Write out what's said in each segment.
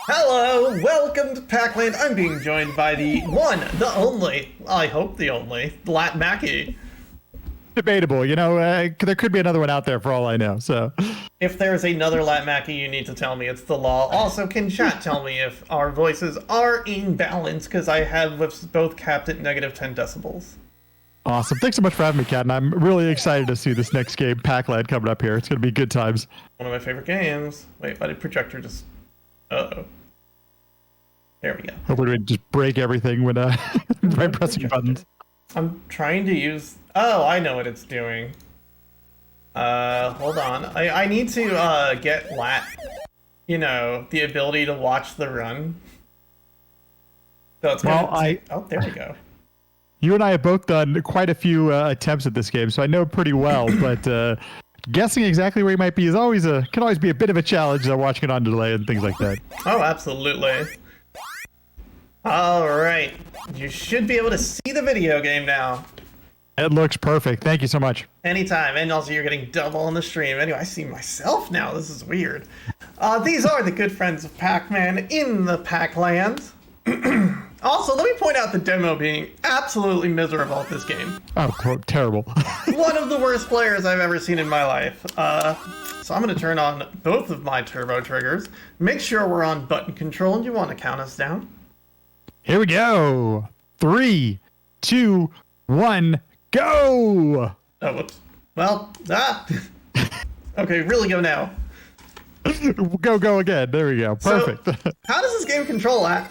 Hello, welcome to Pac-Land. I'm being joined by the one, the only, I hope the only, Lat Mackie. Debatable, you know, there could be another one out there for all I know, so. If there's another Lat Mackie, you need to tell me. It's the law. Also, can chat tell me if our voices are in balance, because I have with both capped at -10 decibels. Awesome. Thanks so much for having me, Kat, and I'm really excited to see this next game, Pac-Land, coming up here. It's going to be good times. One of my favorite games. Wait, why did projector just... Uh-oh. There we go. Hopefully we just break everything when by pressing buttons. I'm trying to use... Oh, I know what it's doing. Hold on. I need to get Lat, you know, the ability to watch the run. So it's gonna oh, there we go. You and I have both done quite a few attempts at this game, so I know pretty well, but guessing exactly where you might be is can always be a bit of a challenge watching it on delay and things like that. Oh, absolutely. All right. You should be able to see the video game now. It looks perfect. Thank you so much. Anytime. And also you're getting double on the stream. Anyway, I see myself now. This is weird. These are the good friends of Pac-Man in the Pac-Land. Also, let me point out the demo being absolutely miserable at this game. Oh, terrible. One of the worst players I've ever seen in my life. So I'm going to turn on both of my turbo triggers. Make sure we're on button control, and you want to count us down. Here we go. 3, 2, 1, go! Oh, whoops. Well, okay, really go now. Go again. There we go. Perfect. So, how does this game control at?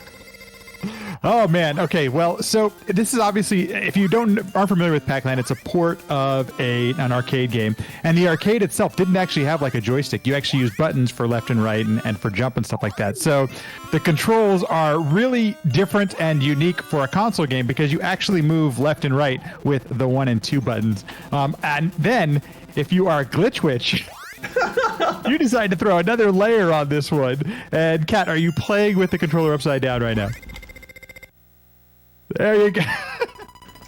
Oh man. Okay. Well, so this is obviously, if you aren't familiar with Pac-Land, it's a port of an arcade game, and the arcade itself didn't actually have like a joystick. You actually use buttons for left and right and for jump and stuff like that. So the controls are really different and unique for a console game because you actually move left and right with the 1 and 2 buttons. And then if you are GliitchWiitch, you decide to throw another layer on this one. And Kat, are you playing with the controller upside down right now? There you go.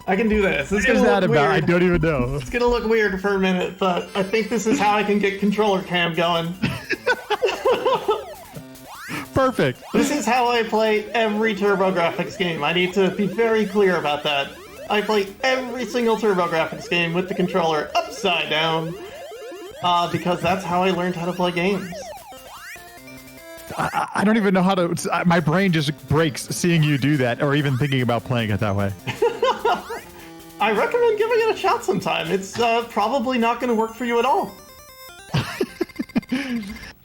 I can do this. What is that about? I don't even know. It's gonna look weird for a minute, but I think this is how I can get controller cam going. Perfect. This is how I play every TurboGrafx game. I need to be very clear about that. I play every single TurboGrafx game with the controller upside down, because that's how I learned how to play games. I don't even know how to... My brain just breaks seeing you do that, or even thinking about playing it that way. I recommend giving it a shot sometime. It's probably not going to work for you at all.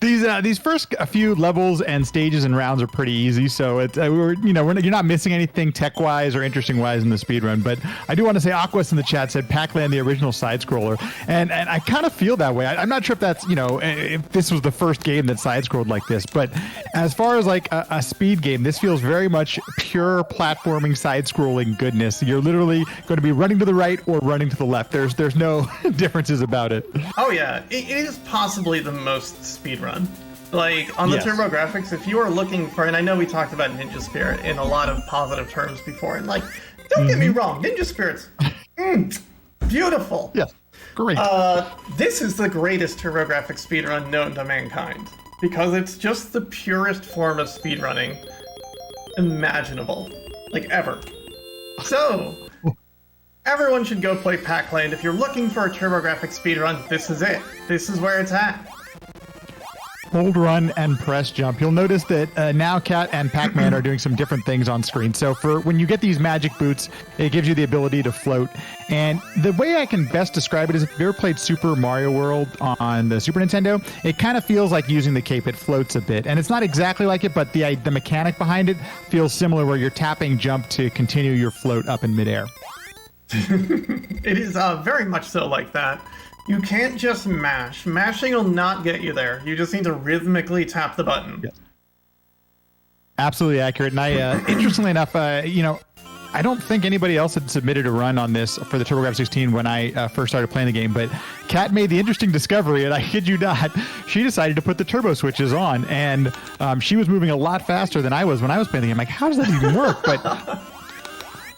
These first few levels and stages and rounds are pretty easy, so you're not missing anything tech-wise or interesting-wise in the speedrun. But I do want to say, Aquas in the chat said Pac-Land, the original side-scroller, and I kind of feel that way. I'm not sure if that's if this was the first game that side-scrolled like this, but as far as like a speed game, this feels very much pure platforming side-scrolling goodness. You're literally going to be running to the right or running to the left. There's no differences about it. Oh yeah, it is possibly the most speedrun. Like, on the TurboGrafx, if you are looking for, and I know we talked about Ninja Spirit in a lot of positive terms before, and like, don't get me wrong, Ninja Spirit's beautiful. Yes, great. This is the greatest TurboGrafx speedrun known to mankind, because it's just the purest form of speedrunning imaginable, like ever. So, everyone should go play Pac-Land. If you're looking for a TurboGrafx speedrun, this is it. This is where it's at. Hold, run, and press jump. You'll notice that now Kat and Pac-Man are doing some different things on screen. So for when you get these magic boots, it gives you the ability to float. And the way I can best describe it is if you've ever played Super Mario World on the Super Nintendo, it kind of feels like using the cape. It floats a bit. And it's not exactly like it, but the mechanic behind it feels similar, where you're tapping jump to continue your float up in midair. It is very much so like that. You can't just mash. Mashing will not get you there. You just need to rhythmically tap the button. Yes. Absolutely accurate. And I, interestingly enough, I don't think anybody else had submitted a run on this for the TurboGrafx 16 when I first started playing the game, but Kat made the interesting discovery, and I kid you not, she decided to put the turbo switches on, and she was moving a lot faster than I was when I was playing the game. I'm like, how does that even work? But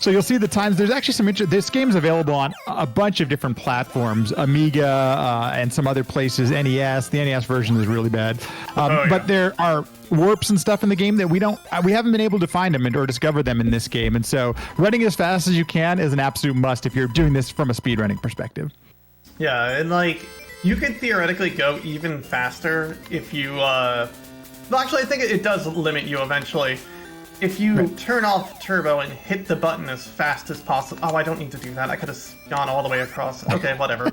So you'll see the times. There's actually some this game's available on a bunch of different platforms, Amiga and some other places, NES. The NES version is really bad. But there are warps and stuff in the game that we haven't been able to find them or discover them in this game. And so running as fast as you can is an absolute must if you're doing this from a speedrunning perspective. Yeah, and like you could theoretically go even faster if you well, actually I think it does limit you eventually. If you turn off turbo and hit the button as fast as possible. Oh, I don't need to do that. I could have gone all the way across. Okay, whatever.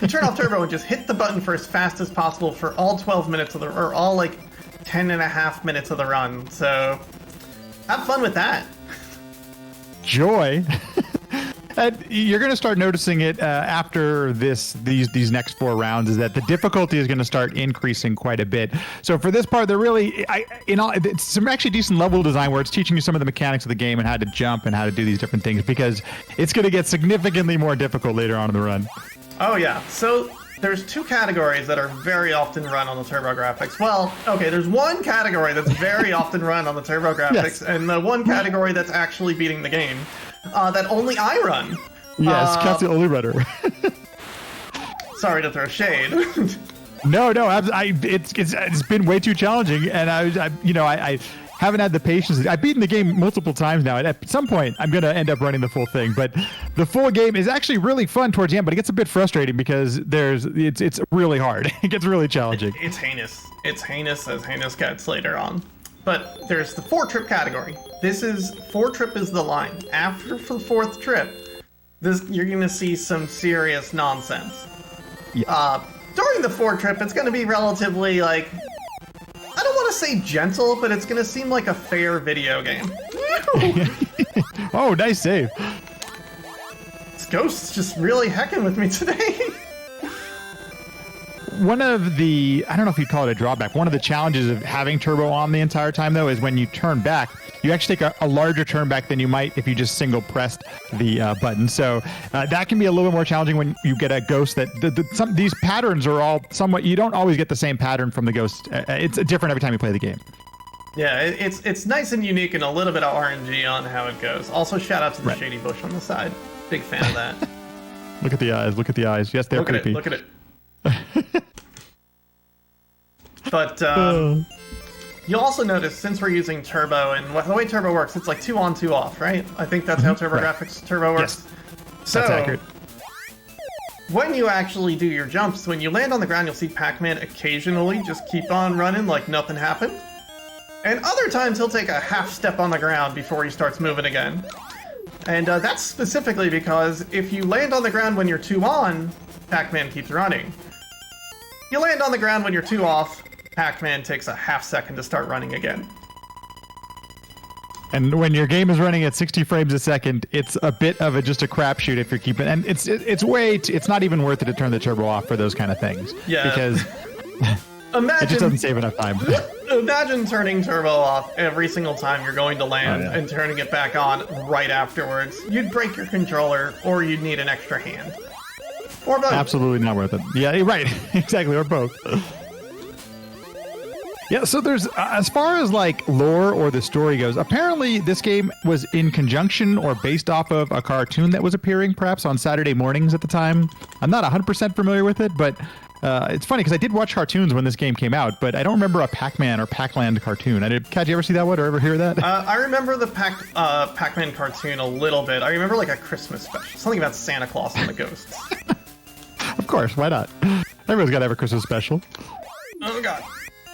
You turn off turbo and just hit the button for as fast as possible for all 12 minutes of or all like 10 and a half minutes of the run. So have fun with that. Joy. And you're going to start noticing it after these next 4 rounds, is that the difficulty is going to start increasing quite a bit. So for this part, it's some actually decent level design where it's teaching you some of the mechanics of the game and how to jump and how to do these different things, because it's going to get significantly more difficult later on in the run. Oh yeah. So there's 2 categories that are very often run on the TurboGrafx. Well, okay, there's one category that's very often run on the TurboGrafx, yes, and the one category that's actually beating the game. That only I run. Yes, Cat's the only runner. Sorry to throw shade. No, it's been way too challenging, and I haven't had the patience. I've beaten the game multiple times now, and at some point I'm going to end up running the full thing. But the full game is actually really fun towards the end, but it gets a bit frustrating because it's really hard. It gets really challenging. It's heinous. It's heinous as heinous gets later on. But there's the 4-trip category. 4-trip is the line. After the 4th trip, you're going to see some serious nonsense. Yeah. During the 4-trip, it's going to be relatively, like, I don't want to say gentle, but it's going to seem like a fair video game. Oh, nice save. This ghost's just really hecking with me today. One of the, I don't know if you'd call it a drawback, one of the challenges of having turbo on the entire time, though, is when you turn back, you actually take a larger turn back than you might if you just single pressed the button. So that can be a little bit more challenging when you get a ghost that these patterns are all somewhat, you don't always get the same pattern from the ghost. It's different every time you play the game. Yeah, it's nice and unique and a little bit of RNG on how it goes. Also, shout out to the shady bush on the side. Big fan of that. Look at the eyes. Look at the eyes. Yes, they're creepy. Look at it. But you'll also notice, since we're using turbo, and the way turbo works, it's like 2 on, 2 off, right? I think that's how TurboGrafx turbo works. Yes. So, that's accurate. When you actually do your jumps, when you land on the ground, you'll see Pac-Man occasionally just keep on running like nothing happened. And other times he'll take a half step on the ground before he starts moving again. And that's specifically because if you land on the ground when you're 2 on, Pac-Man keeps running. You land on the ground when you're 2 off, Pac-Man takes a half second to start running again. And when your game is running at 60 frames a second, it's a bit of just a crapshoot if you're keeping. And it's not even worth it to turn the turbo off for those kind of things. Yeah. Because it just doesn't save enough time. Imagine turning turbo off every single time you're going to land and turning it back on right afterwards. You'd break your controller, or you'd need an extra hand. Or both. Absolutely not worth it. Yeah, you're right. Exactly, or both. Yeah, so there's, as far as like lore or the story goes, apparently this game was in conjunction or based off of a cartoon that was appearing perhaps on Saturday mornings at the time. I'm not 100% familiar with it, but it's funny because I did watch cartoons when this game came out, but I don't remember a Pac-Man or Pac-Land cartoon. Kat, you ever see that one or ever hear that? I remember the Pac-Man cartoon a little bit. I remember like a Christmas special, something about Santa Claus and the ghosts. Of course, why not? Everyone's got to have a Christmas special. Oh god.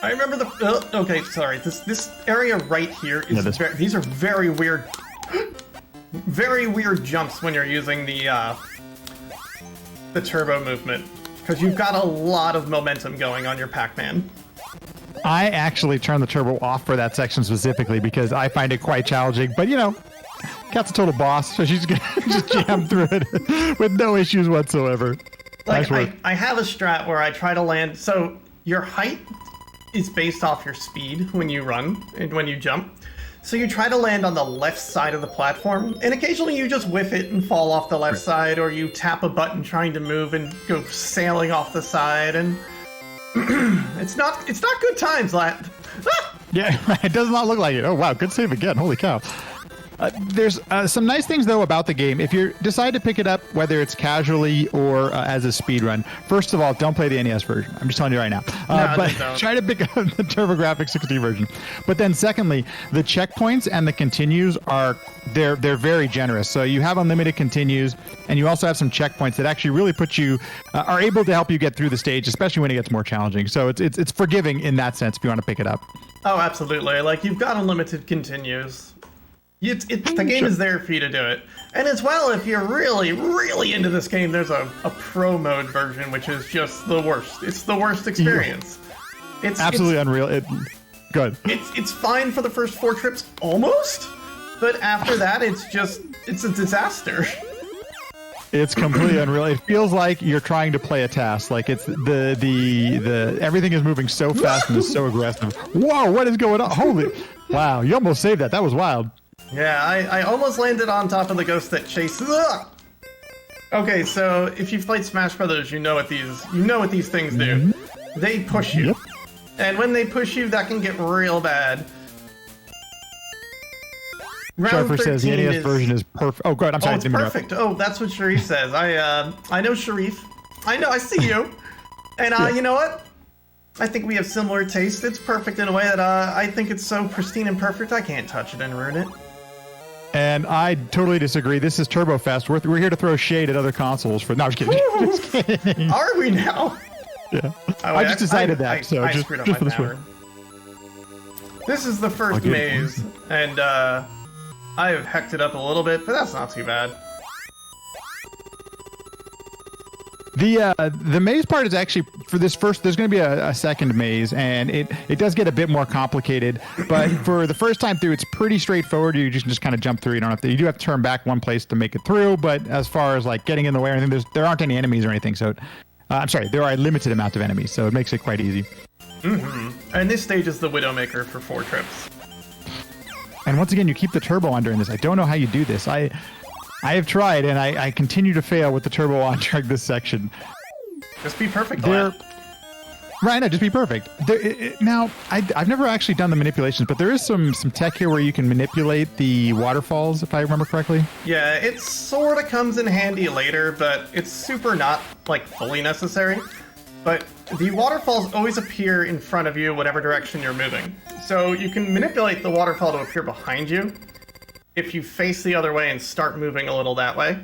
I remember the. Okay, sorry. This area right here is. These are very weird, very weird jumps when you're using the turbo movement, because you've got a lot of momentum going on your Pac-Man. I actually turned the turbo off for that section specifically because I find it quite challenging. But you know, Kat's a total boss, so she's gonna just jam through it with no issues whatsoever. Like I have a strat where I try to land. So your height is based off your speed when you run and when you jump. So you try to land on the left side of the platform, and occasionally you just whiff it and fall off the left side, or you tap a button trying to move and go sailing off the side, and it's not good times, lad. Yeah, it does not look like it. Oh wow, good save again. Holy cow. There's some nice things, though, about the game. If you decide to pick it up, whether it's casually or as a speed run, first of all, don't play the NES version. I'm just telling you right now. But try to pick up the TurboGrafx 60 version. But then secondly, the checkpoints and the continues they're very generous. So you have unlimited continues, and you also have some checkpoints that actually really put you, are able to help you get through the stage, especially when it gets more challenging. So it's forgiving in that sense if you want to pick it up. Oh, absolutely. Like, you've got unlimited continues. The game is there for you to do it. And as well, if you're really, really into this game, there's a pro mode version, which is just the worst. It's the worst experience. It's absolutely unreal. Good. It's fine for the first 4 trips, almost, but after that, it's a disaster. It's completely unreal. It feels like you're trying to play a task. Like it's the everything is moving so fast and is so aggressive. Whoa, what is going on? Holy, wow! You almost saved that. That was wild. Yeah, I almost landed on top of the ghost that chases. Ugh! Okay, so if you've played Smash Brothers, you know what these things do. They push you, yep. And when they push you, that can get real bad. Sharper says the NES version is perfect. Oh, good. I'm sorry. Oh, it's perfect. Oh, that's what Sharif says. I know Sharif. I see you. And you know what? I think we have similar taste. It's perfect in a way that I think it's so pristine and perfect I can't touch it and ruin it. And I totally disagree. This is Turbofest. We're here to throw shade at other consoles. No, I'm just kidding. Just kidding. Are we now? Yeah. Oh, I just decided that. I screwed up my power. This is the first maze, and I have hecked it up a little bit, but that's not too bad. The maze part is actually, for this first, there's going to be a second maze, and it does get a bit more complicated, but for the first time through, it's pretty straightforward. You just kind of jump through. You do have to turn back one place to make it through, but as far as like getting in the way or anything, there aren't any enemies or anything, so I'm sorry, there are a limited amount of enemies, so it makes it quite easy. And this stage is the Widowmaker for 4 trips. And once again, you keep the turbo on during this. I don't know how you do this. I have tried, and I continue to fail with the turbo on during this section. Just be perfect. Right, no, just be perfect. Now, I've never actually done the manipulations, but there is some tech here where you can manipulate the waterfalls, if I remember correctly. Yeah, it sort of comes in handy later, but it's super not, like, fully necessary. But the waterfalls always appear in front of you, whatever direction you're moving. So you can manipulate the waterfall to appear behind you if you face the other way and start moving a little that way.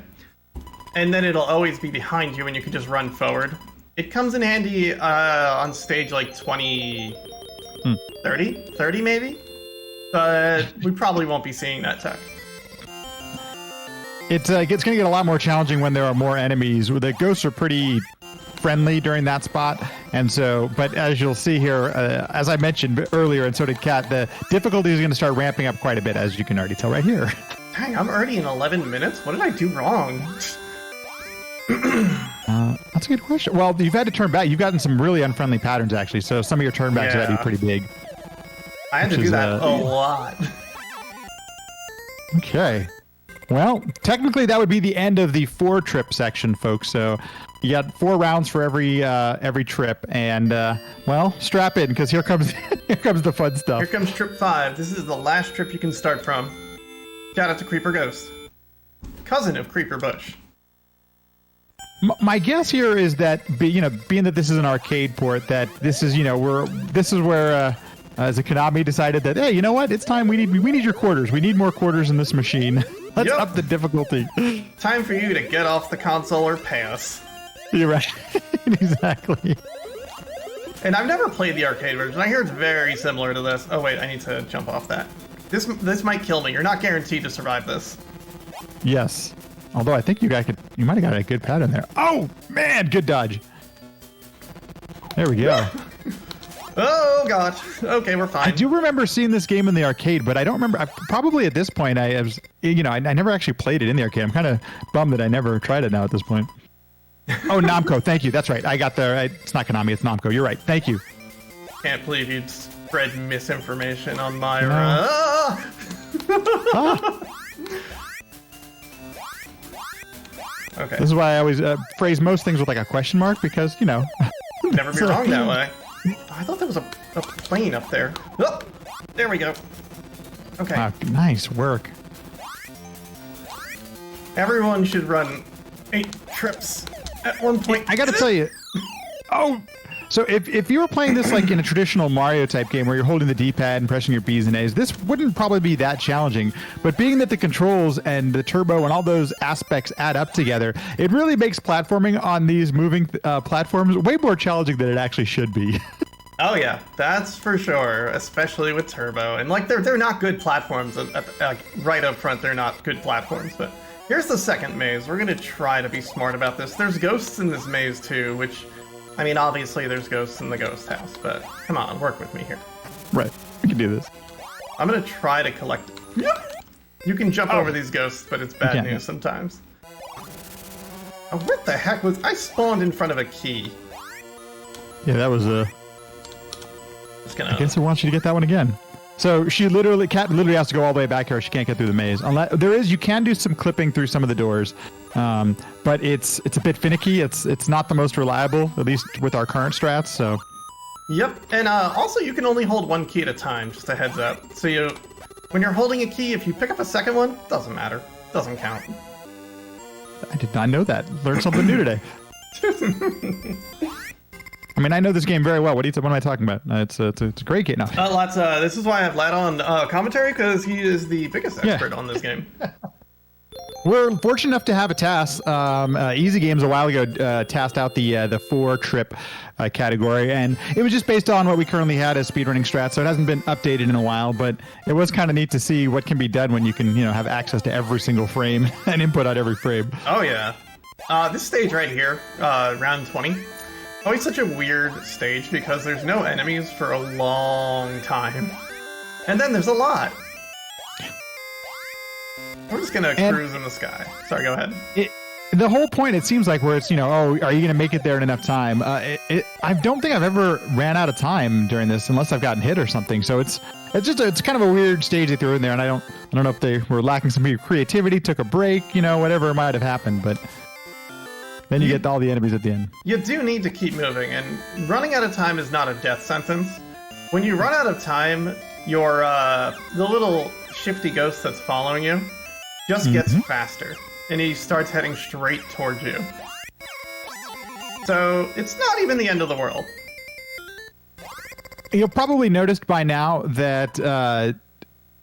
And then it'll always be behind you and you can just run forward. It comes in handy on stage like 20... 30 maybe? But we probably won't be seeing that tech. It's going to get a lot more challenging when there are more enemies. The ghosts are pretty friendly during that spot, and so, but as you'll see here, as I mentioned earlier, and so did Kat, the difficulty is going to start ramping up quite a bit, as you can already tell right here. Dang, I'm already in 11 minutes? What did I do wrong? That's a good question. Well, you've had to turn back. You've gotten some really unfriendly patterns, actually, so some of your turnbacks have had to be pretty big. I had to do that a lot. Okay. Well, technically, that would be the end of the 4-trip section, folks, so you got 4 rounds for every trip, and well, strap in because here comes the fun stuff. Here comes trip 5. This is the last trip you can start from. Shout out to Creeper Ghost, cousin of Creeper Bush. My guess here is that, being that this is an arcade port, that this is where as a Konami decided that, hey, you know what? It's time. We need your quarters. We need more quarters in this machine. Let's up the difficulty. Time for you to get off the console or pay us. You're right. Exactly. And I've never played the arcade version. I hear it's very similar to this. Oh wait, I need to jump off that. This might kill me. You're not guaranteed to survive this. Yes. Although I think you might have got a good pattern there. Oh man, good dodge. There we go. Oh god. Okay, we're fine. I do remember seeing this game in the arcade, but I don't remember. Probably at this point, I never actually played it in the arcade. I'm kind of bummed that I never tried it now at this point. Oh, Namco. Thank you. That's right. I got it's not Konami. It's Namco. You're right. Thank you. Can't believe you'd spread misinformation on Myra. No. Okay. This is why I always phrase most things with like a question mark because, Never be wrong that way. I thought there was a plane up there. Oh, there we go. Okay. Nice work. Everyone should run 8 trips at one point. I gotta tell you. Oh, so if you were playing this like in a traditional Mario type game where you're holding the D-pad and pressing your B's and A's, this wouldn't probably be that challenging. But being that the controls and the turbo and all those aspects add up together, it really makes platforming on these moving platforms way more challenging than it actually should be. Oh yeah, that's for sure, especially with turbo. And like they're not good platforms. Like right up front, they're not good platforms. But here's the second maze. We're gonna try to be smart about this. There's ghosts in this maze too, which, I mean, obviously there's ghosts in the ghost house, but come on, work with me here. Right, we can do this. I'm gonna try to collect. You can jump over these ghosts, but it's bad news sometimes. Oh, what the heck was I spawned in front of a key? Yeah, that was a. I guess I want you to get that one again. So Cat literally has to go all the way back here. She can't get through the maze. Unless you can do some clipping through some of the doors, but it's a bit finicky. It's not the most reliable, at least with our current strats. So. Yep, and also you can only hold one key at a time. Just a heads up. So when you're holding a key, if you pick up a second one, doesn't matter. Doesn't count. I did not know that. Learned something new today. I mean, I know this game very well. What am I talking about? It's a great game. No. This is why I have Lad on commentary, because he is the biggest expert on this game. We're fortunate enough to have a task. Easy Games a while ago tasked out the 4-trip category, and it was just based on what we currently had as speedrunning strats, so it hasn't been updated in a while, but it was kind of neat to see what can be done when you can, have access to every single frame and input on every frame. Oh, yeah. This stage right here, round 20, always such a weird stage because there's no enemies for a long time. And then there's a lot. We're just gonna cruise in the sky. Sorry, go ahead. The whole point, it seems like, where it's, are you gonna make it there in enough time? I don't think I've ever ran out of time during this unless I've gotten hit or something. So it's kind of a weird stage they threw in there, and I don't know if they were lacking some creativity, took a break, whatever might have happened, but. Then you get all the enemies at the end. You do need to keep moving, and running out of time is not a death sentence. When you run out of time, the little shifty ghost that's following you just gets faster, and he starts heading straight towards you. So it's not even the end of the world. You'll probably noticed by now that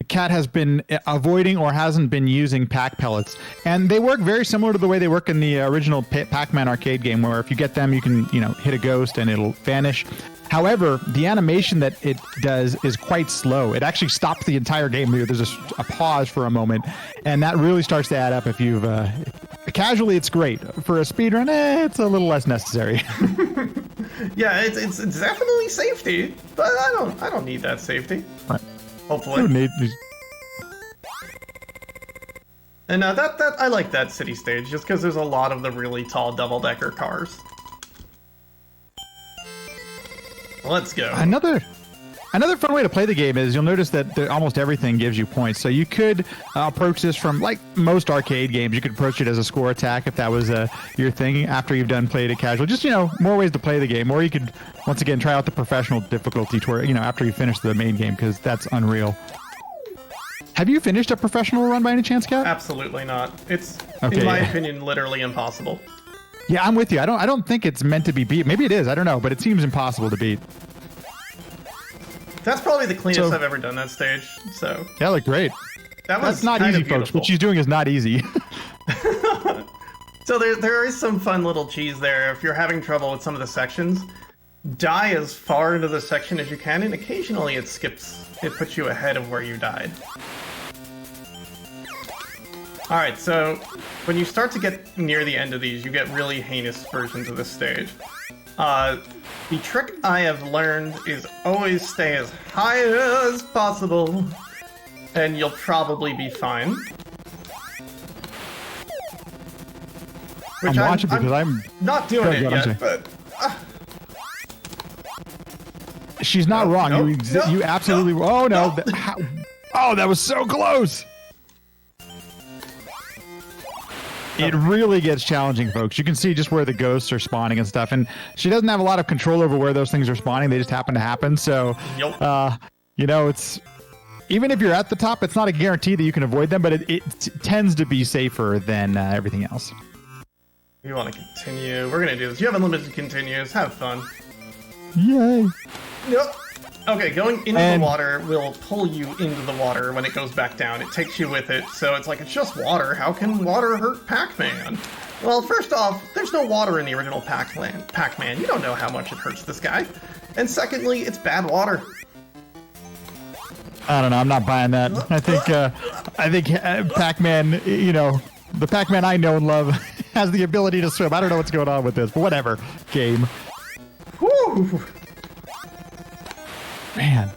Cat has been avoiding or hasn't been using pack pellets, and they work very similar to the way they work in the original Pac-Man arcade game, where if you get them, you can hit a ghost and it'll vanish. However, the animation that it does is quite slow. It actually stops the entire game. There's a pause for a moment, and that really starts to add up. If you've casually, it's great. For a speedrun, it's a little less necessary. Yeah, it's definitely safety, but I don't need that safety. Right. Hopefully. And that I like that city stage just because there's a lot of the really tall double-decker cars. Let's go. Another fun way to play the game is you'll notice that almost everything gives you points. So you could approach this from, like most arcade games, you could approach it as a score attack if that was your thing after you've played it casual. Just, more ways to play the game. Or you could, once again, try out the professional difficulty to where, after you finish the main game, because that's unreal. Have you finished a professional run by any chance, Kat? Absolutely not. It's, in my opinion, literally impossible. Yeah, I'm with you. I don't think it's meant to be beat. Maybe it is. I don't know, but it seems impossible to beat. That's probably the cleanest I've ever done that stage. So that looked great. That's not easy, folks. What she's doing is not easy. So there is some fun little cheese there. If you're having trouble with some of the sections, die as far into the section as you can, and occasionally it puts you ahead of where you died. Alright, so when you start to get near the end of these, you get really heinous versions of this stage. The trick I have learned is always stay as high as possible, and you'll probably be fine. Which I'm watching because I'm not doing it yet, but... She's not wrong. You absolutely... Oh, no. Oh, that was so close! It really gets challenging, folks. You can see just where the ghosts are spawning and stuff, and she doesn't have a lot of control over where those things are spawning. They just happen to happen. So, even if you're at the top, it's not a guarantee that you can avoid them, but it tends to be safer than everything else. You want to continue? We're going to do this. You have unlimited continues. Have fun. Yay. Yep. Okay, going into the water will pull you into the water when it goes back down. It takes you with it, so it's like, it's just water. How can water hurt Pac-Man? Well, first off, there's no water in the original Pac-Man. You don't know how much it hurts this guy. And secondly, it's bad water. I don't know. I'm not buying that. I think Pac-Man, you know, the Pac-Man I know and love has the ability to swim. I don't know what's going on with this, but whatever. Game. Whew. Man,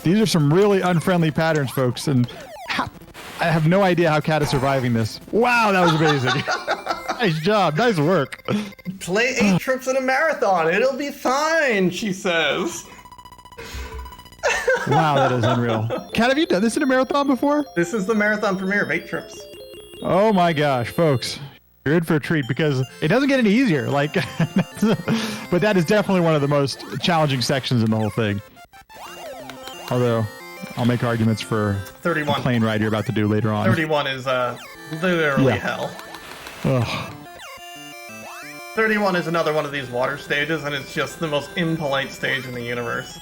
these are some really unfriendly patterns, folks, and I have no idea how Cat is surviving this. Wow, that was amazing. Nice job. Nice work. Play 8 trips in a marathon. It'll be fine, she says. Wow, that is unreal. Cat, have you done this in a marathon before? This is the marathon premiere of 8 trips. Oh my gosh, folks. You're in for a treat because it doesn't get any easier. Like, but that is definitely one of the most challenging sections in the whole thing. Although, I'll make arguments for 31. The plane ride you're about to do later on. 31 is literally hell. Ugh. 31 is another one of these water stages, and it's just the most impolite stage in the universe.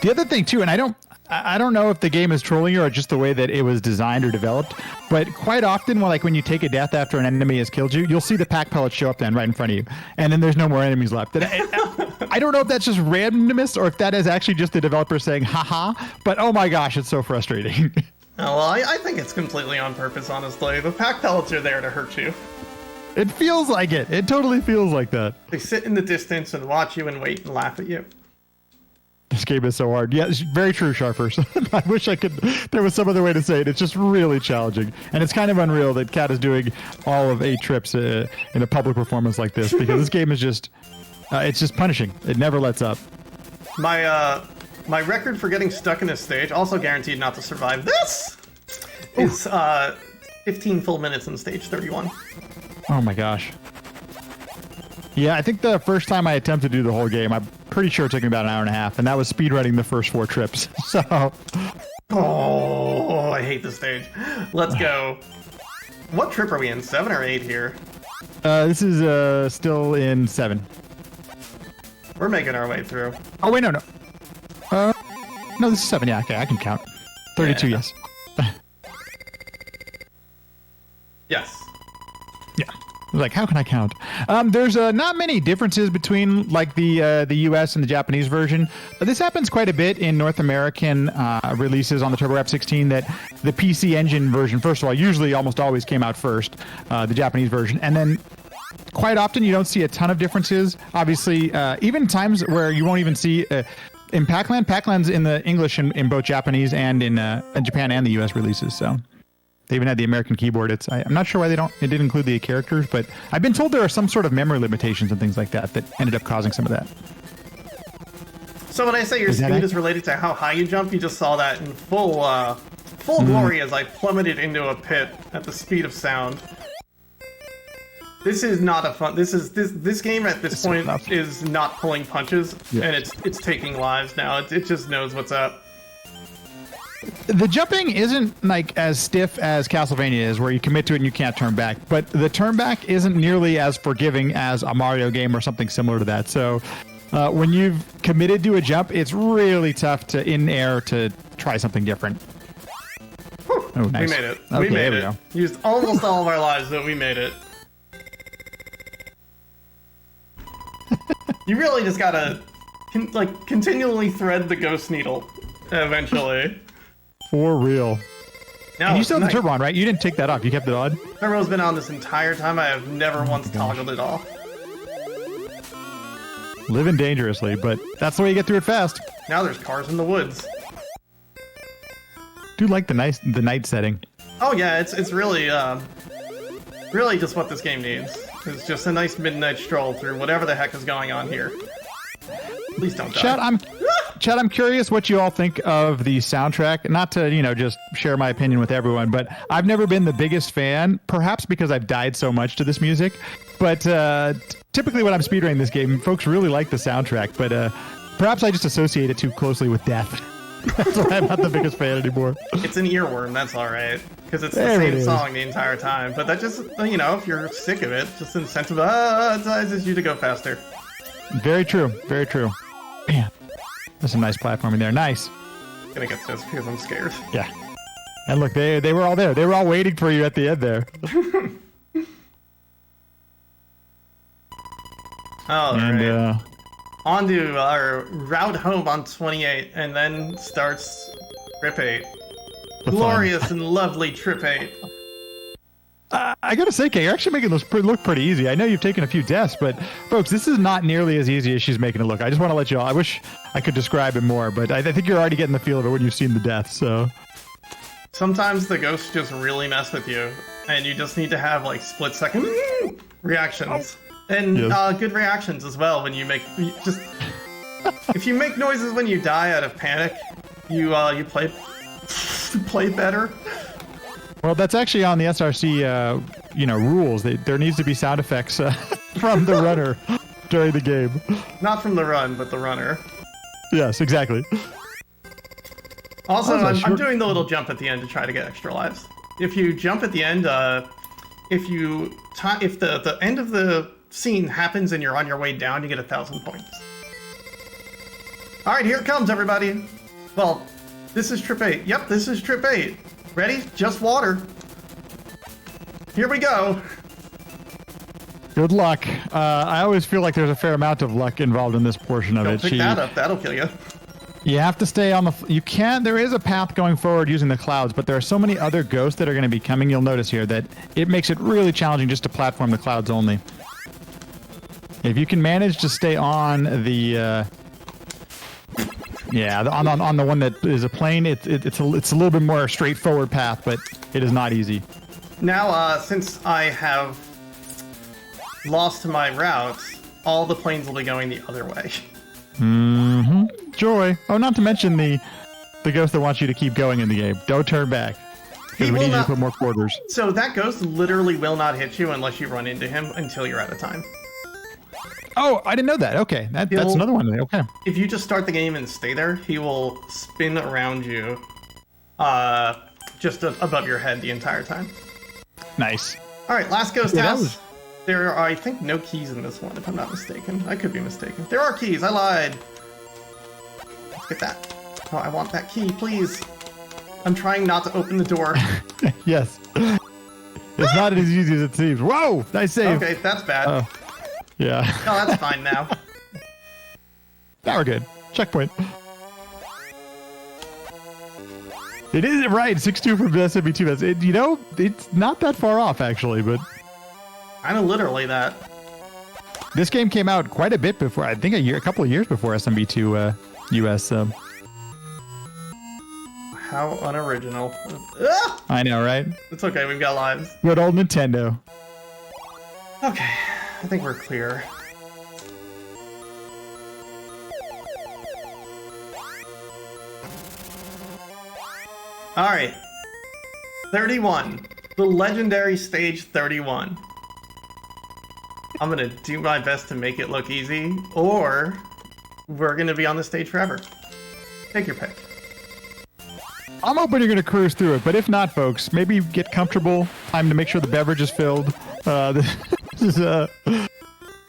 The other thing too, and I don't know if the game is trolling you or just the way that it was designed or developed, but quite often when you take a death after an enemy has killed you, you'll see the pack pellets show up then right in front of you, and then there's no more enemies left. And I don't know if that's just randomness or if that is actually just the developer saying haha, but oh my gosh, it's so frustrating. Oh, well, I think it's completely on purpose, honestly. The pack pellets are there to hurt you. It feels like it. It totally feels like that. They sit in the distance and watch you and wait and laugh at you. This game is so hard. Yeah, it's very true, Sharpers. I wish there was some other way to say it. It's just really challenging. And it's kind of unreal that Cat is doing all of 8 trips in a public performance like this, because this game is just, it's just punishing. It never lets up. My record for getting stuck in this stage, also guaranteed not to survive this, is 15 full minutes in stage 31. Oh my gosh. Yeah, I think the first time I attempted to do the whole game, I'm pretty sure it took me about an hour and a half, and that was speedrunning the first 4 trips. So, oh, I hate this stage. Let's go. What trip are we in? 7 or 8 here? This is still in 7. We're making our way through. Oh wait, no. No, this is 7. Yeah, okay, I can count. 32, yeah. Yes. Yes. Yeah. I was like, how can I count? There's not many differences between like the US and the Japanese version. This happens quite a bit in North American releases on the TurboGrafx-16, that the PC Engine version, first of all, usually almost always came out first, the Japanese version, and then quite often you don't see a ton of differences. Obviously, even times where you won't even see in Pac-Land. Pac-Land's in the English in both Japanese and in Japan and the US releases, so. They even had the American keyboard. I'm not sure why it didn't include the characters, but I've been told there are some sort of memory limitations and things like that ended up causing some of that. So when I say your speed is related to how high you jump, you just saw that in full glory as I plummeted into a pit at the speed of sound. This is not a fun. This game at this point is not pulling punches, and it's taking lives now. It just knows what's up. The jumping isn't like as stiff as Castlevania is, where you commit to it and you can't turn back. But the turn back isn't nearly as forgiving as a Mario game or something similar to that. So when you've committed to a jump, it's really tough in air to try something different. Whew, oh, nice. We made it. Okay, we made it. Go. Used almost all of our lives, but we made it. You really just gotta continually thread the ghost needle eventually. For real. No, and you still have the turbo on, right? You didn't take that off. You kept it on? Turbo's been on this entire time. I have never once toggled it off. Living dangerously, but that's the way you get through it fast. Now there's cars in the woods. Do like the night setting. Oh yeah, it's really really just what this game needs. It's just a nice midnight stroll through whatever the heck is going on here. Please don't die. Chad, I'm curious what you all think of the soundtrack. Not to, just share my opinion with everyone, but I've never been the biggest fan, perhaps because I've died so much to this music. But typically when I'm speedrunning this game, folks really like the soundtrack, but perhaps I just associate it too closely with death. That's why I'm not the biggest fan anymore. It's an earworm, that's all right. Because it's the same song the entire time. But that just, you know, if you're sick of it, just incentivizes you to go faster. Very true. Very true. Man, there's some nice platforming there. Nice. I'm gonna get this because I'm scared. Yeah. And look, they were all there. They were all waiting for you at the end there. All right. On to our route home on 28, and then starts Trip 8. Glorious and lovely Trip 8. I gotta say, Kay, you're actually making this look pretty easy. I know you've taken a few deaths, but folks, this is not nearly as easy as she's making it look. I just want to let you all. I wish I could describe it more, but I think you're already getting the feel of it when you've seen the deaths. So sometimes the ghosts just really mess with you, and you just need to have like split-second reactions. And good reactions as well when you make just if you make noises when you die out of panic, you play better. Well, that's actually on the SRC rules. There needs to be sound effects from the runner during the game. Not from the run, but the runner. Yes, exactly. Also, I'm doing the little jump at the end to try to get extra lives. If you jump at the end, if the end of the scene happens and you're on your way down, you get 1,000 points. All right, here it comes, everybody. Well, this is Trip 8. Yep, this is Trip 8. Ready? Just water. Here we go. Good luck. I always feel like there's a fair amount of luck involved in this portion of it. Don't pick that up. That'll kill you. You have to stay on the... You can... There is a path going forward using the clouds, but there are so many other ghosts that are going to be coming, you'll notice here, that it makes it really challenging just to platform the clouds only. If you can manage to stay on the... on the one that is a plane, it's a little bit more straightforward path, but it is not easy. Now, since I have lost my route, all the planes will be going the other way. Mm-hmm. Joy. Oh, not to mention the ghost that wants you to keep going in the game. Don't turn back. Because we need you to put more quarters. So that ghost literally will not hit you unless you run into him until you're out of time. Oh, I didn't know that. Okay, that's another one. Okay. If you just start the game and stay there, he will spin around you just above your head the entire time. Nice. All right, last ghost house. There are, I think, no keys in this one, if I'm not mistaken. I could be mistaken. There are keys. I lied. Let's get that. Oh, I want that key, please. I'm trying not to open the door. Yes. It's not as easy as it seems. Whoa! Nice save. Okay, that's bad. Yeah. No, that's fine now. Now we're good. Checkpoint. It is right. 6-2 from SMB2. It's not that far off, actually, but... Kind of literally that. This game came out quite a bit before, I think a couple of years before SMB2 US. How unoriginal. I know, right? It's okay, we've got lives. Good old Nintendo. Okay, I think we're clear. Alright. 31. The legendary stage 31. I'm gonna do my best to make it look easy, or we're gonna be on the stage forever. Take your pick. I'm hoping you're gonna cruise through it, but if not, folks, maybe get comfortable. Time to make sure the beverage is filled.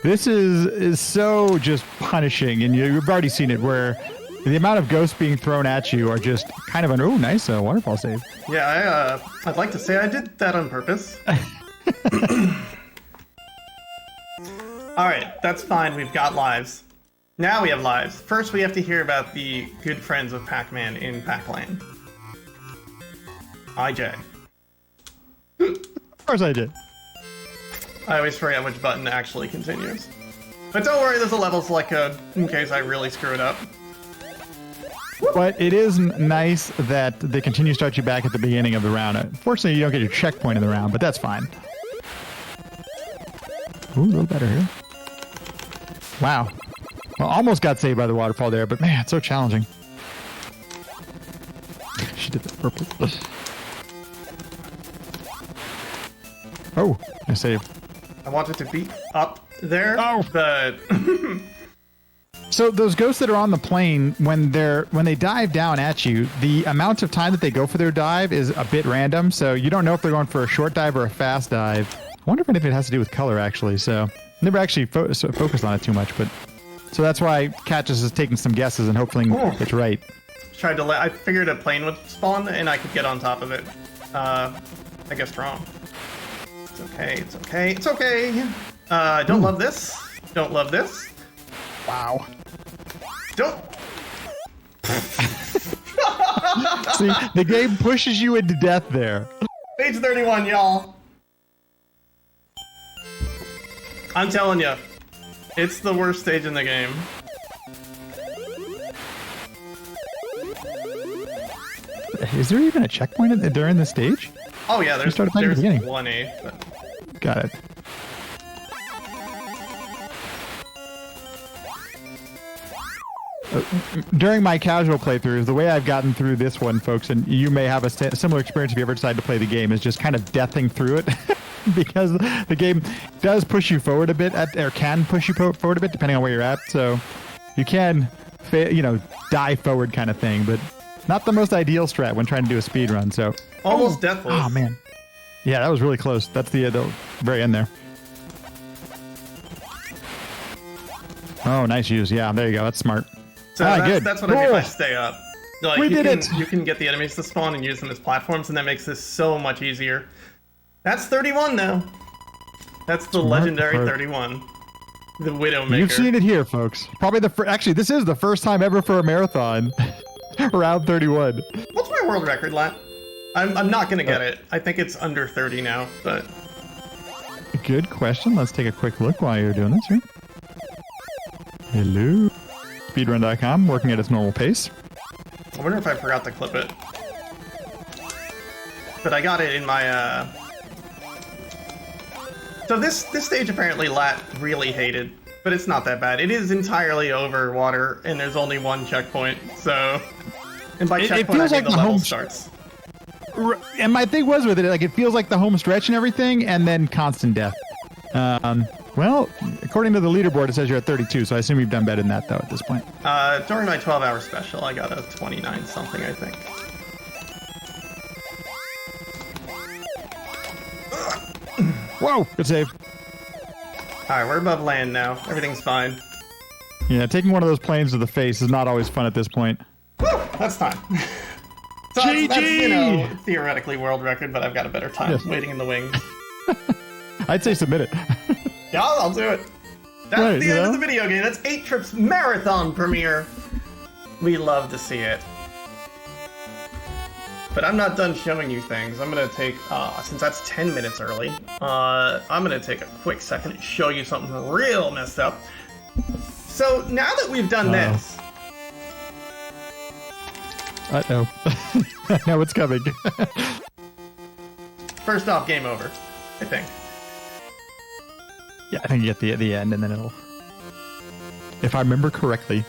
This is so just punishing, and you've already seen it, where the amount of ghosts being thrown at you are just kind of an nice waterfall save. Yeah, I'd like to say I did that on purpose. Alright, that's fine. We've got lives. Now we have lives. First, we have to hear about the good friends of Pac-Man in Pac-Land. IJ. Of course I did. I always forget which button actually continues. But don't worry, there's a level selector in case I really screw it up. But it is nice that they continue to start you back at the beginning of the round. Unfortunately, you don't get your checkpoint in the round, but that's fine. Ooh, a little better here. Wow. Well, almost got saved by the waterfall there, but man, it's so challenging. She did that purple. Oh, I saved. I want it to be up there, but... So those ghosts that are on the plane, when they dive down at you, the amount of time that they go for their dive is a bit random. So you don't know if they're going for a short dive or a fast dive. I wonder if anything has to do with color, actually. So never actually focused on it too much, but so that's why Kat just is taking some guesses and hopefully it's right. I figured a plane would spawn and I could get on top of it. I guess wrong. It's okay. It's okay. It's okay. Don't love this. Don't love this. Wow. Don't. See, the game pushes you into death there. Stage 31, y'all. I'm telling you, it's the worst stage in the game. Is there even a checkpoint during the stage? Oh yeah, there's one A. But... Got it. During my casual playthroughs, the way I've gotten through this one, folks, and you may have a similar experience if you ever decide to play the game, is just kind of deathing through it. Because the game does push you forward a bit, or can push you forward a bit, depending on where you're at. So you can, dive forward kind of thing, but not the most ideal strat when trying to do a speed run. So almost deathless. Oh man, yeah, that was really close. That's the very end there. Oh, nice use. Yeah, there you go. That's smart. So that's what I mean by stay up. Like, we did it. You can get the enemies to spawn and use them as platforms, and that makes this so much easier. That's 31 now. That's the legendary 31. The Widowmaker. You've seen it here, folks. Probably actually, this is the first time ever for a marathon. Round 31. What's my world record, Lat? I'm not gonna get it. I think it's under 30 now, but... Good question. Let's take a quick look while you're doing this, right? Hello. Speedrun.com, working at its normal pace. I wonder if I forgot to clip it. But I got it in my, So this stage apparently Lat really hated, but it's not that bad. It is entirely over water, and there's only one checkpoint, so... And by checkpoint, I think the level starts. And my thing was with it, like, it feels like the home stretch and everything, and then constant death. Well, according to the leaderboard, it says you're at 32, so I assume you've done better than that, though, at this point. During my 12-hour special, I got a 29-something, I think. Whoa! Good save. Alright, we're above land now. Everything's fine. Yeah, taking one of those planes to the face is not always fun at this point. Woo! That's time. So that's, theoretically world record, but I've got a better time waiting in the wings. I'd say submit it. Yeah, I'll do it. That's the end of the video game. That's 8 Trip's marathon premiere. We love to see it. But I'm not done showing you things. I'm going to take, since that's 10 minutes early, I'm going to take a quick second and show you something real messed up. So now that we've done this... Uh-oh. I know what's coming. First off, game over, I think. Yeah, I think you get the end, and then it'll... If I remember correctly.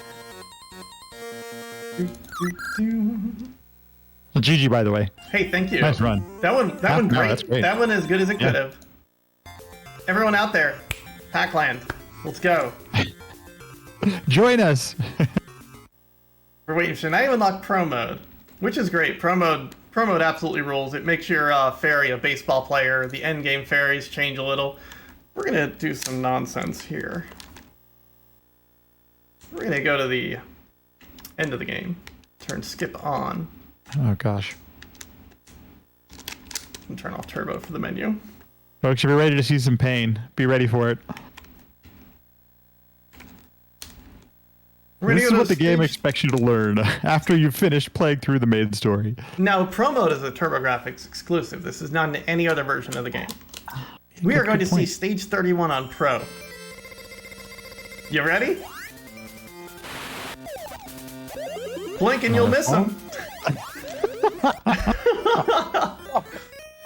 Well, GG, by the way. Hey, thank you. Nice run. That one great. That's great. That one as good as it could have. Everyone out there, Pac-Land, let's go. Join us. We're waiting for now you unlock Pro Mode, which is great. Pro Mode absolutely rules. It makes your fairy a baseball player. The end game fairies change a little. We're gonna do some nonsense here. We're gonna go to the end of the game. Turn skip on. Oh gosh. And turn off turbo for the menu. Folks, if you're ready to see some pain, be ready for it. This is what the game expects you to learn after you've finished playing through the main story. Now, Pro Mode is a TurboGrafx exclusive. This is not in any other version of the game. We are going to see Stage 31 on Pro. You ready? Blink and you'll miss him.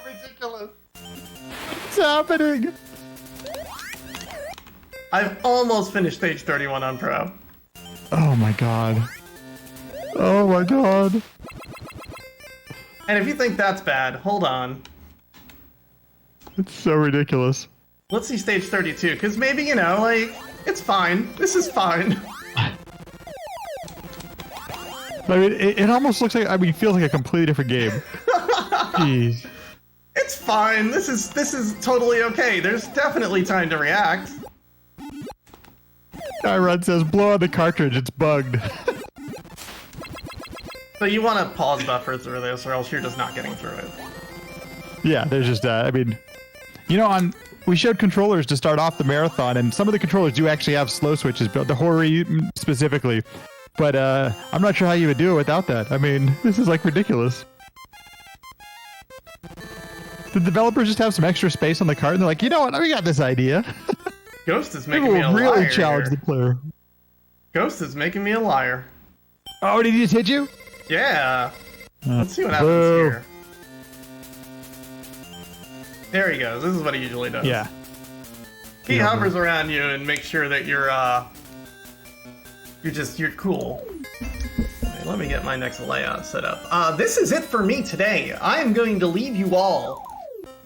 Ridiculous. What's happening? I've almost finished Stage 31 on Pro. Oh my god. Oh my god. And if you think that's bad, hold on. It's so ridiculous. Let's see stage 32, because maybe, you know, like, it's fine. This is fine. I mean, it almost looks like, I mean, it feels like a completely different game. Jeez. It's fine. This is totally okay. There's definitely time to react. Run says, blow on the cartridge, it's bugged. So you want to pause buffer through this, or else you're just not getting through it. Yeah, there's just, I mean, you know, we showed controllers to start off the marathon, and some of the controllers do actually have slow switches built, the Hori specifically. But I'm not sure how you would do it without that. I mean, this is like ridiculous. The developers just have some extra space on the cart, and they're like, you know what? We got this idea. Ghost is making me a liar. Really challenge here. the player. Ghost is making me a liar. Oh, did he just hit you? Yeah. Let's see what happens here. There he goes. This is what he usually does. Yeah. He hovers around you and makes sure that you're cool. Okay, let me get my next layout set up. This is it for me today. I am going to leave you all.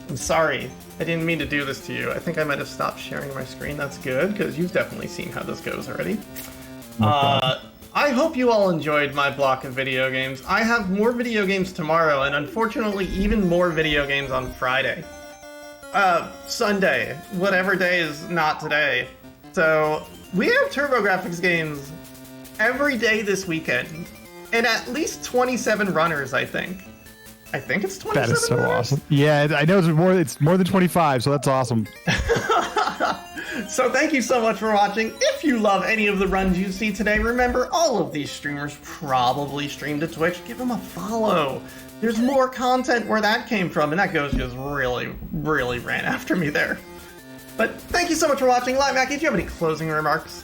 I'm sorry. I didn't mean to do this to you. I think I might have stopped sharing my screen. That's good, because you've definitely seen how this goes already. I hope you all enjoyed my block of video games. I have more video games tomorrow, and unfortunately even more video games on Friday. Sunday. Whatever day is not today. So, we have TurboGrafx games every day this weekend. And at least 27 runners, I think. I think it's 27 That is so runners? awesome. Yeah, I know it's more than 25, so that's awesome. So thank you so much for watching. If you love any of the runs you see today, remember all of these streamers probably stream to Twitch. Give them a follow. There's more content where that came from, and that ghost just really, really ran after me there. But thank you so much for watching. Light Mackie, do you have any closing remarks?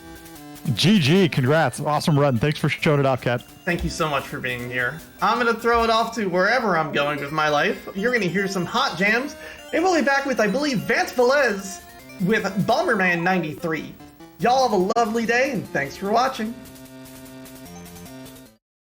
GG, congrats. Awesome run. Thanks for showing it off, Kat. Thank you so much for being here. I'm going to throw it off to wherever I'm going with my life. You're going to hear some hot jams, and we'll be back with, I believe, Vance Velez with Bomberman 93. Y'all have a lovely day, and thanks for watching.